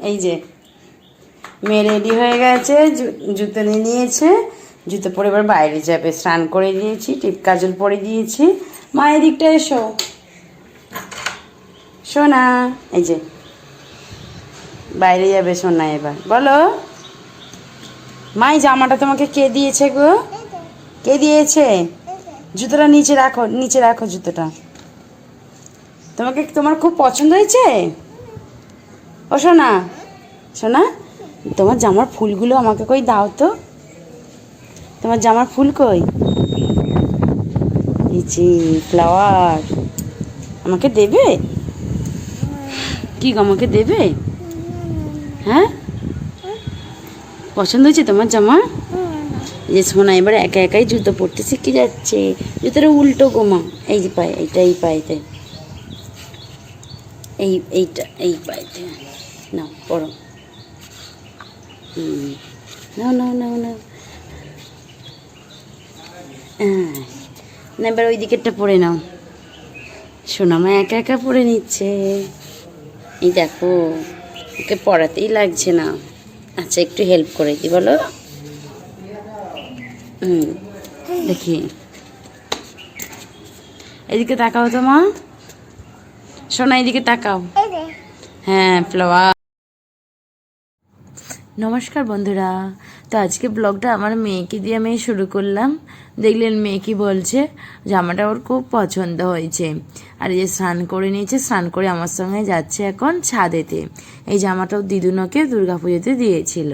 এই যে মেয়ে রেডি হয়ে গেছে, জুতো নিয়ে নিয়েছে, জুতো পরে এবার বাইরে যাবে। স্নান করে দিয়েছি, টিপ কাজল পরে দিয়েছি। মা এদিকটা এসো, সোনা। এই যে বাইরে যাবে সোনা এবার। বলো মাই, জামাটা তোমাকে কে দিয়েছে গো? কে দিয়েছে? জুতোটা নিচে রাখো, নিচে রাখো জুতোটা। তোমার খুব পছন্দ হয়েছে? ও সোনা, সোনা, তোমার জামার ফুলগুলো আমাকে কই দাও তো। তোমার জামার ফুল কই? এই যে ফ্লাওয়ার, আমাকে দেবে? কি গো, আমাকে দেবে? হ্যাঁ, পছন্দ হয়েছে তোমার জামা? এই যে সোনা এবার একা একাই জুতো পরতে শিখে যাচ্ছে। জুতোটা উল্টো গোমা। এই যে পায়ে, এইটা এই পায়েতে, এই পায়েতে নাও পরো। নাও নাও নাও নাও। হ্যাঁ, না এবার ওই দিকেরটা পরে নাও। সোনামা একা একা পরে নিচ্ছে। এই দেখো, ওকে পড়াতেই লাগছে না। আচ্ছা, একটু হেল্প করে দিই, বলো। দেখি, এদিকে তাকাও তো মা। সোনা এদিকে তাকাও। হ্যাঁ, ফ্লাওয়ার। নমস্কার বন্ধুরা। তো আজকে ব্লগটা আমার মেয়েকে দিয়ে আমি শুরু করলাম। দেখলেন মেয়ে কি বলছে, জামাটা ওর খুব পছন্দ হয়েছে। আর এই যে স্নান করে নিয়েছে, স্নান করে আমার সঙ্গে যাচ্ছে এখন ছাদেতে। এই জামাটাও দিদুনকে দুর্গাপুজোতে দিয়েছিল।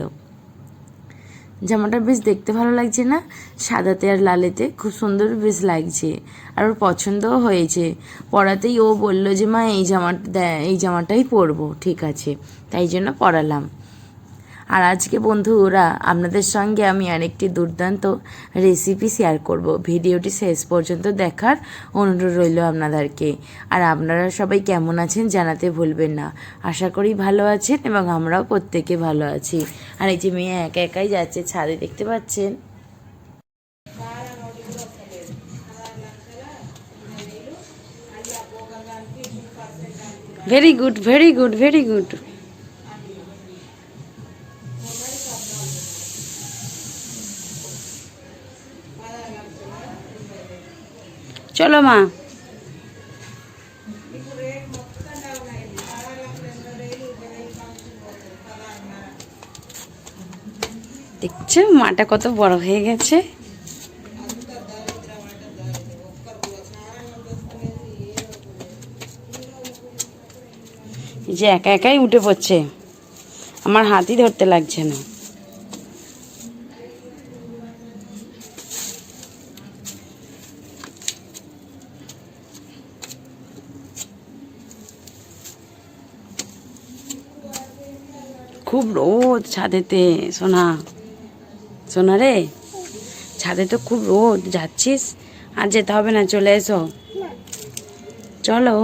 জামাটা বেশ দেখতে ভালো লাগছে না, সাদাতে আর লালেতে খুব সুন্দর বেশ লাগছে। আর ওর পছন্দও হয়েছে। পরাতেই ও বলল যে মা এই জামাটাই পরবো। ঠিক আছে, তাই জন্য পরালাম। আর আজকে বন্ধুরা আপনাদের সঙ্গে আমি আরেকটি দুর্দান্ত রেসিপি শেয়ার করব। ভিডিওটি শেষ পর্যন্ত দেখার অনুরোধ রইল আপনাদেরকে। আর আপনারা সবাই কেমন আছেন জানাতে ভুলবেন না। আশা করি ভালো আছেন এবং আমরাও প্রত্যেকে ভালো আছি। আর এই যে মেয়ে একা একাই যাচ্ছে ছাদে, দেখতে পাচ্ছেন। Very good, very good, very good. চলো মা। দেখছো মাটা কত বড় হয়ে গেছে। যে একা একাই উঠে পড়ছে, আমার হাতই ধরতে লাগছে না। খুব রোদ ছাদেতে। সোনা, সোনা রে, ছাদে তো খুব রোদ। যাচ্ছিস? আর যেতে হবে না, চলে এসো। চলো।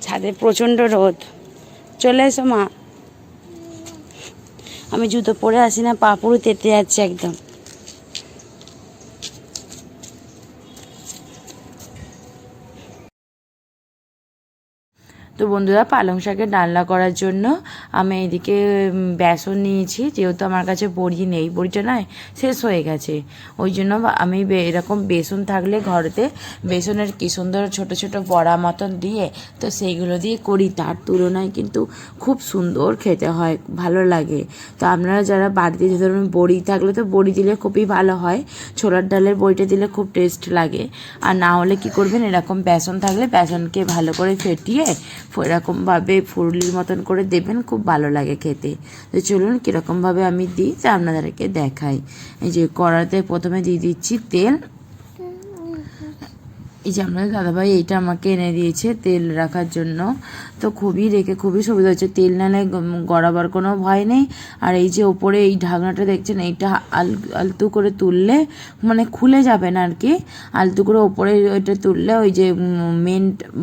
ছাদে প্রচণ্ড রোদ, চলে এসো মা। আমি জুতো পরে আসি না, পা পুরো তেতে যাচ্ছে একদম। তো বন্ধুরা, পালং শাকের ডালনা করার জন্য আমি এদিকে বেসন নিয়েছি। যেহেতু আমার কাছে বড়ি নেই, বড়িটা নয় শেষ হয়ে গেছে, ওই জন্য আমি এরকম বেসন থাকলে ঘরেতে বেসনের কি সুন্দর ছোট ছোট বড়া মতন দিয়ে, তো সেইগুলো দিয়ে করি। তার তুলনায় কিন্তু খুব সুন্দর খেতে হয়, ভালো লাগে। তো আপনারা যারা বাড়িতে যে ধরুন বড়ি থাকলে তো বড়ি দিলে খুবই ভালো হয়, ছোলার ডালের বড়িটা দিলে খুব টেস্ট লাগে। আর না হলে কি করবেন, এরকম বেসন থাকলে বেসনকে ভালো করে ফেটিয়ে এরকমভাবে ফুরলির মতন করে দেবেন, খুব ভালো লাগে খেতে। তো চলুন কীরকমভাবে আমি দিই তা আপনাদেরকে দেখাই। এই যে কড়াতে প্রথমে দিয়ে দিচ্ছি তেল। এই যে আপনাদের দাদাভাই এইটা আমাকে এনে দিয়েছে তেল রাখার জন্য। তো খুবই সুবিধা হচ্ছে, তেল নালে গড়াবার কোনো ভয় নেই। আর এই যে ওপরে এই ঢাকনাটা দেখছেন, এইটা আলতু করে তুললে মানে খুলে যাবে না আর কি। আলতু করে ওপরে ওইটা তুললে ওই যে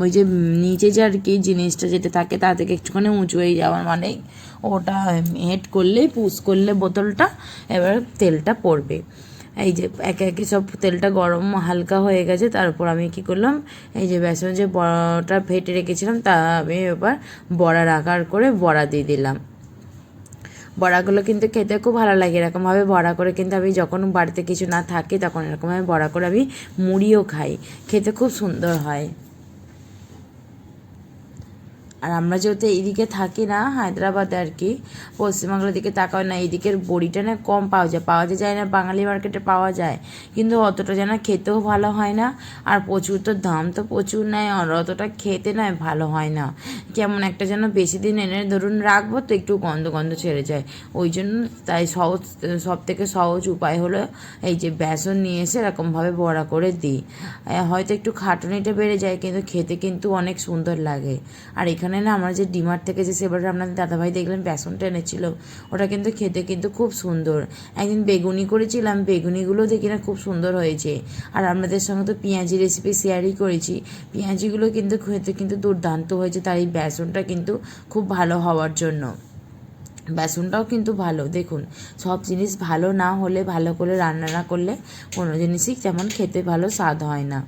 ওই যে নিচে যে আর কি জিনিসটা যেটা থাকে তা থেকে একটুখানি উঁচু হয়ে যাওয়ার মানে ওটা হেড করলেই পুশ করলে বোতলটা এবার তেলটা পড়বে। এই যে একে একে সব তেলটা গরম হালকা হয়ে গেছে, তারপর আমি কি করলাম, এই যে বেসন যে বড়াটা ফেটে রেখেছিলাম তা আমি এবার বড়ার আকার করে বড়া দিয়ে দিলাম। বড়াগুলো কিন্তু খেতে খুব ভালো লাগে। এরকমভাবে বড়া করে কিন্তু আমি যখন বাড়িতে কিছু না থাকে তখন এরকমভাবে বড়া করে আমি মুড়িও খাই, খেতে খুব সুন্দর হয়। আর আমরা যেহেতু এইদিকে থাকি না, হায়দ্রাবাদে আর কি, পশ্চিমবাংলার দিকে তাকাও না, এইদিকের বড়িটা না কম পাওয়া যায় না, বাঙালি মার্কেটে পাওয়া যায় কিন্তু অতটা যেন খেতেও ভালো হয় না, আর প্রচুর তো দাম তো প্রচুর নেয়, আর অতটা খেতে নয় ভালো হয় না, কেমন একটা যেন বেশি দিন এনে ধরুন রাখবো তো একটু গন্ধ গন্ধ ছেড়ে যায়। ওই জন্য তাই সব থেকে সহজ উপায় হলো এই যে বেসন নিয়ে এসে এরকমভাবে বড়া করে দিই। হয়তো একটু খাটুনিটা বেড়ে যায় কিন্তু খেতে কিন্তু অনেক সুন্দর লাগে। আর এখানে না আমরা যে ডিমার্ট থেকে যে সেবার আপনাদের দাদাভাই দেখলেন বেসনটা এনেছিল, ওটা কিন্তু খেতে কিন্তু খুব সুন্দর। একদিন বেগুনি করেছিলাম, বেগুনিগুলো দেখি না খুব সুন্দর হয়েছে। আর আপনাদের সঙ্গে তো পেঁয়াজি রেসিপি শেয়ারই করেছি, পেঁয়াজিগুলো কিন্তু খেতে কিন্তু দুর্দান্ত হয়েছে, তার এই বেসনটা কিন্তু খুব ভালো হওয়ার জন্য। বেসনটাও কিন্তু ভালো, দেখুন সব জিনিস ভালো না হলে, ভালো করে রান্না না করলে কোনো জিনিসই যেমন খেতে ভালো স্বাদ হয় না,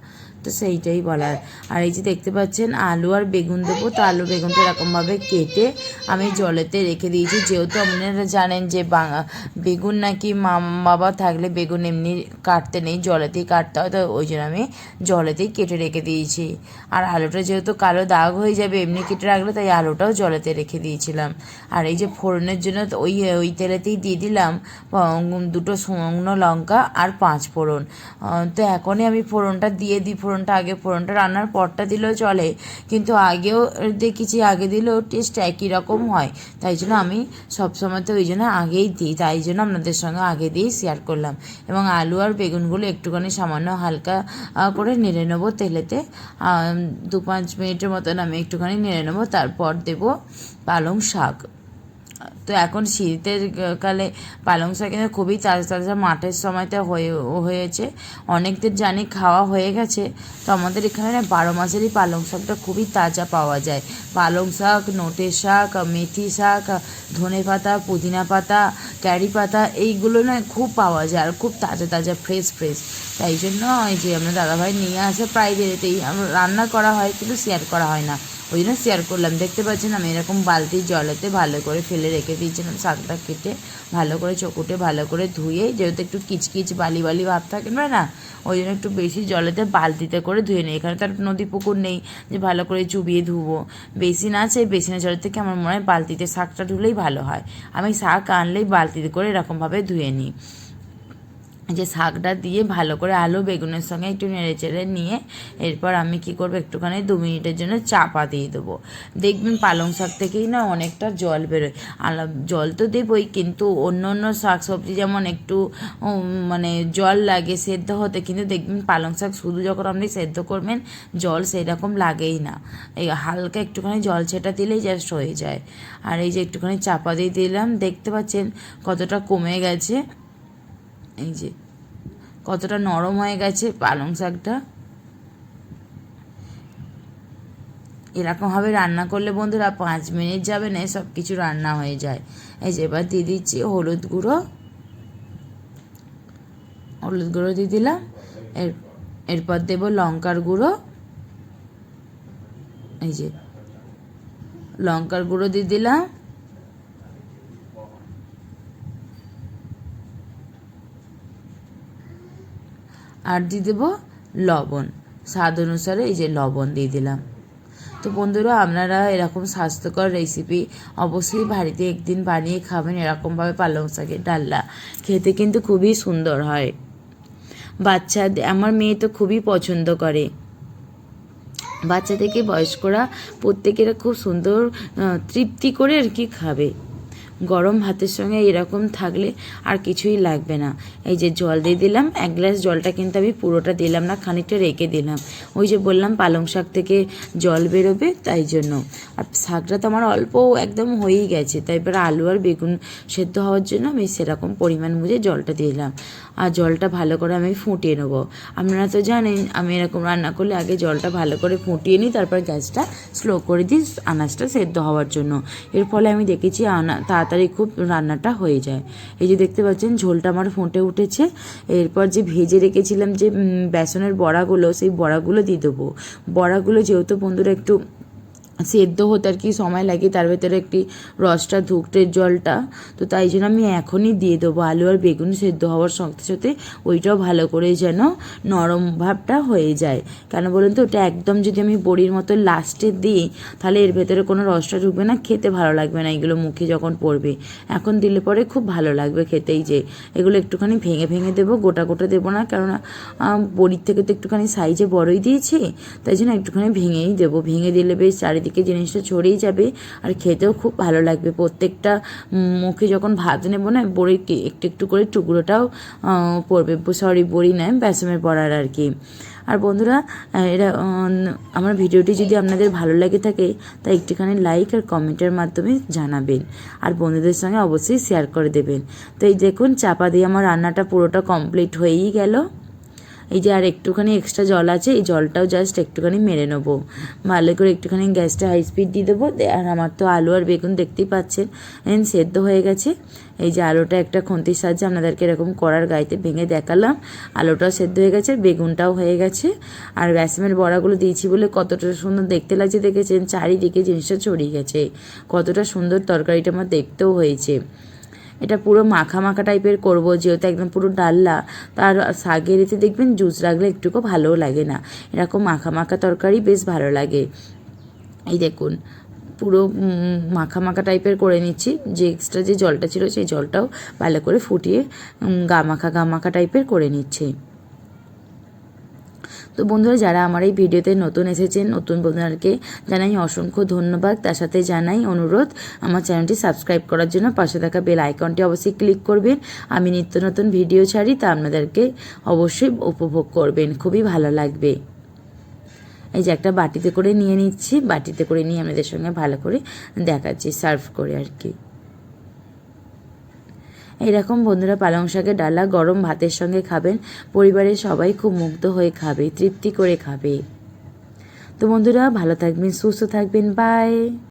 তো সেইটাই বলার। আর এই যে দেখতে পাচ্ছেন আলু আর বেগুন দেবো, তো আলু বেগুনটা এরকমভাবে কেটে আমি জলেতে রেখে দিয়েছি, যেহেতু আপনারা জানেন যে বেগুন নাকি বাবা থাকলে বেগুন এমনি কাটতে নেই, জলেতেই কাটতে হয়, তো ওই জন্য আমি জলেতেই কেটে রেখে দিয়েছি। আর আলুটা যেহেতু কালো দাগ হয়ে যাবে এমনি কেটে রাখলে, তাই আলুটাও জলেতে রেখে দিয়েছিলাম। আর এই যে ফোড়নের জন্য ওই তেলেতেই দিয়ে দিলাম 2টো শুকনো লঙ্কা আর 5 ফোড়ন। তো এখনই আমি ফোড়নটা দিয়ে দিই, ফোড়নটা রান্নার পরটা দিলেও চলে, কিন্তু আগেও দেখেছি আগে দিলেও টেস্ট একই রকম হয়, তাই জন্য আমি সবসময় তো ওই জন্য আগেই দিই, তাই জন্য আপনাদের সঙ্গে আগে দিয়েই শেয়ার করলাম। এবং আলু আর বেগুনগুলো একটুখানি সামান্য হালকা করে নেড়ে নেবো তেলেতে, 2-5 মিনিটের মতন আমি একটুখানি নেড়ে নেবো, তারপর দেবো পালং শাক। তো এখন শীতের কালে পালং শাক কিন্তু খুবই তাজা তাজা মাঠের সময়তে হয়েছে, অনেকদের জানি খাওয়া হয়ে গেছে, তো আমাদের এখানে না 12 মাসেরই পালং শাকটা খুবই তাজা পাওয়া যায়। পালং শাক, নোটে শাক, মেথি শাক, ধনে পাতা, পুদিনা পাতা, ক্যারি পাতা, এইগুলো না খুব পাওয়া যায় আর খুব তাজা তাজা ফ্রেশ, তাই জন্য এই যে আমরা দাদাভাই নিয়ে আসে প্রায় দেরিতেই রান্না করা হয় কিন্তু শেয়ার করা হয় না, ওই জন্য শেয়ার করলাম। দেখতে পাচ্ছেন আমি এরকম বালতির জলেতে ভালো করে ফেলে রেখে দিয়েছিলাম, শাকটা কেটে ভালো করে চকুটে ভালো করে ধুয়ে, যেহেতু একটু কিচকিচ বালি ভাব থাকে না, ওই জন্য একটু বেশি জলেতে বালতিতে করে ধুয়ে নিই। এখানে তার নদী পুকুর নেই যে ভালো করে চুবিয়ে ধুবো, বেসিন আছে, বেসিনের জলের থেকে আমার মনে হয় বালতিতে শাকটা ধুলেই ভালো হয়। আমি শাক আনলেই বালতিতে করে এরকমভাবে ধুয়ে নিই। যে শাকটা দিয়ে ভালো করে আলু বেগুনের সঙ্গে একটু নেড়েচেড়ে নিয়ে এরপর আমি কি করবো, একটুখানি 2 মিনিটের জন্য চাপা দিয়ে দেবো। দেখবেন পালং শাক থেকেই না অনেকটা জল বেরোয়, জল তো দেবই, কিন্তু অন্য শাক সবজি যেমন একটু মানে জল লাগে সেদ্ধ হতে, কিন্তু দেখবেন পালং শাক শুধু যখন আপনি সেদ্ধ করবেন জল সেই রকম লাগেই না, এই হালকা একটুখানি জল ছেটা দিলেই জাস্ট হয়ে যায়। আর এই যে একটুখানি চাপা দিয়ে দিলাম, দেখতে পাচ্ছেন কতটা কমে গেছে, এই যে কতটা নরম হয়ে গেছে পালং শাকটা। এরকমভাবে রান্না করলে বন্ধুরা 5 মিনিট যাবে না, সব কিছু রান্না হয়ে যায়। এই যে এবার দিয়ে দিচ্ছি হলুদ গুঁড়ো দিয়ে দিলাম, এরপর দেবো লঙ্কার গুঁড়ো, এই যে লঙ্কার গুঁড়ো দিয়ে দিলাম, আর দিয়ে দেবো লবণ স্বাদ অনুসারে, এই যে লবণ দিয়ে দিলাম। তো বন্ধুরা আপনারা এরকম স্বাস্থ্যকর রেসিপি অবশ্যই বাড়িতে একদিন বানিয়ে খাবেন, এরকমভাবে পালং শাকের ডালনা খেতে কিন্তু খুবই সুন্দর হয়। আমার মেয়ে তো খুবই পছন্দ করে, বাচ্চা থেকে বয়স্করা প্রত্যেকেরা খুব সুন্দর তৃপ্তি করে আর কি খাবে। গরম ভাতের সঙ্গে এরকম থাকলে আর কিছুই লাগবে না। এই যে জল দিয়ে দিলাম, 1 গ্লাস জলটা কিন্তু আমি পুরোটা দিলাম না, খানিকটা রেখে দিলাম, ওই যে বললাম পালং শাক থেকে জল বেরোবে তাই জন্য। আর শাকটা তো আমার অল্প একদম হয়েই গেছে, তাই এবার আলু আর বেগুন সেদ্ধ হওয়ার জন্য আমি সেরকম পরিমাণ বুঝে জলটা দিলাম, আর জলটা ভালো করে আমি ফুটিয়ে নেবো। আপনারা তো জানেন আমি এরকম রান্না করলে আগে জলটা ভালো করে ফুটিয়ে নিই, তারপর গ্যাসটা স্লো করে দিই আনাজটা সেদ্ধ হওয়ার জন্য। এর ফলে আমি দেখেছি তাড়াতাড়ি খুব রান্নাটা হয়ে যায়। এই যে দেখতে পাচ্ছেন ঝোলটা আমার ফুটে উঠেছে। এরপর যে ভেজে রেখেছিলাম যে বেসনের বড়াগুলো, সেই বড়াগুলো দিয়ে দেবো। বড়াগুলো যেহেতু বন্ধুরা একটু সেদ্ধ হতে আর কি সময় লাগে, তার ভেতরে একটি রসটা ঢুকতে জলটা, তো তাই জন্য আমি এখনই দিয়ে দেবো। আলু আর বেগুন সেদ্ধ হওয়ার সাথে সাথে ওইটাও ভালো করে যেন নরম ভাবটা হয়ে যায়। কেন বলুন তো, ওটা একদম যদি আমি বড়ির মতো লাস্টে দিই তাহলে এর ভেতরে কোনো রসটা ঢুকবে না, খেতে ভালো লাগবে না এগুলো মুখে যখন পড়বে। এখন দিলে পরে খুব ভালো লাগবে খেতেই। যে এগুলো একটুখানি ভেঙে ভেঙে দেবো, গোটা গোটা দেবো না, কেননা বড়ির থেকে তো একটুখানি সাইজে বড়ই দিয়েছি, তাই জন্য একটুখানি ভেঙেই দেবো। ভেঙে দিলে বেশ চারিদিকে জিনিসটা ছড়িয়ে যাবে আর খেতেও খুব ভালো লাগবে। প্রত্যেকটা মুখে যখন ভাত নেবো না, বড়ির একটু একটু করে টুকরোটাও পড়বে, সরি বড়ি নয়, বেসনের বড়ার আর কি। আর বন্ধুরা, এরা আমার ভিডিওটি যদি আপনাদের ভালো লাগে থাকে তা একটুখানি লাইক আর কমেন্টের মাধ্যমে জানাবেন, আর বন্ধুদের সঙ্গে অবশ্যই শেয়ার করে দেবেন। তো এই দেখুন চাপা দিয়ে আমার রান্নাটা পুরোটা কমপ্লিট হয়েই গেল। এই যে আর একটুখানি এক্সট্রা জল আছে, এই জলটাও জাস্ট একটুখানি মেরে নেবো। ভালো করে একটুখানি গ্যাসটা হাই স্পিড দিয়ে দেবো। আর আমার তো আলু আর বেগুন দেখতেই পাচ্ছেন সেদ্ধ হয়ে গেছে। এই যে আলুটা একটা খুন্তির সাহায্যে আপনাদেরকে এরকম কড়ার গায়েতে ভেঙে দেখালাম। আলুটাও সেদ্ধ হয়ে গেছে, বেগুনটাও হয়ে গেছে। আর বেসনের বড়াগুলো দিয়েছি বলে কতটা সুন্দর দেখতে লাগছে দেখেছেন, চারিদিকে জিনিসটা ছড়িয়ে গেছে। কতটা সুন্দর তরকারিটা আমার দেখতেও হয়েছে। এটা পুরো মাখা মাখা টাইপের করবো, যেহেতু একদম পুরো ডাল্লা, তার শাকের এতে দেখবেন জুস রাখলে একটুকু ভালোও লাগে না। এরকম মাখা মাখা তরকারি বেশ ভালো লাগে। এই দেখুন পুরো মাখা মাখা টাইপের করে নিচ্ছি। যে এক্সট্রা যে জলটা ছিল সেই জলটাও ভালো করে ফুটিয়ে গা মাখা টাইপের করে নিচ্ছি। তো বন্ধুরা, যারা আমার এই ভিডিওতে নতুন এসেছেন, নতুন বন্ধুদেরকে জানাই অসংখ্য ধন্যবাদ। তার সাথে জানাই অনুরোধ আমার চ্যানেলটি সাবস্ক্রাইব করার জন্য, পাশে থাকা বেল আইকনটি অবশ্যই ক্লিক করবেন। আমি নিত্য নতুন ভিডিও ছাড়ি, তা আপনাদেরকে অবশ্যই উপভোগ করবেন, খুবই ভালো লাগবে। এই যে একটা বাটিতে করে নিয়ে নিচ্ছি, বাটিতে করে নিয়ে আপনাদের সঙ্গে ভালো করে দেখাচ্ছি সার্ভ করে আর কি। এইরকম বন্ধুরা পালং শাকের ডালা গরম ভাতের সঙ্গে খাবেন, পরিবারের সবাই খুব মুগ্ধ হয়ে খাবে, তৃপ্তি করে খাবে। তো বন্ধুরা ভালো থাকবেন, সুস্থ থাকবেন, বাই।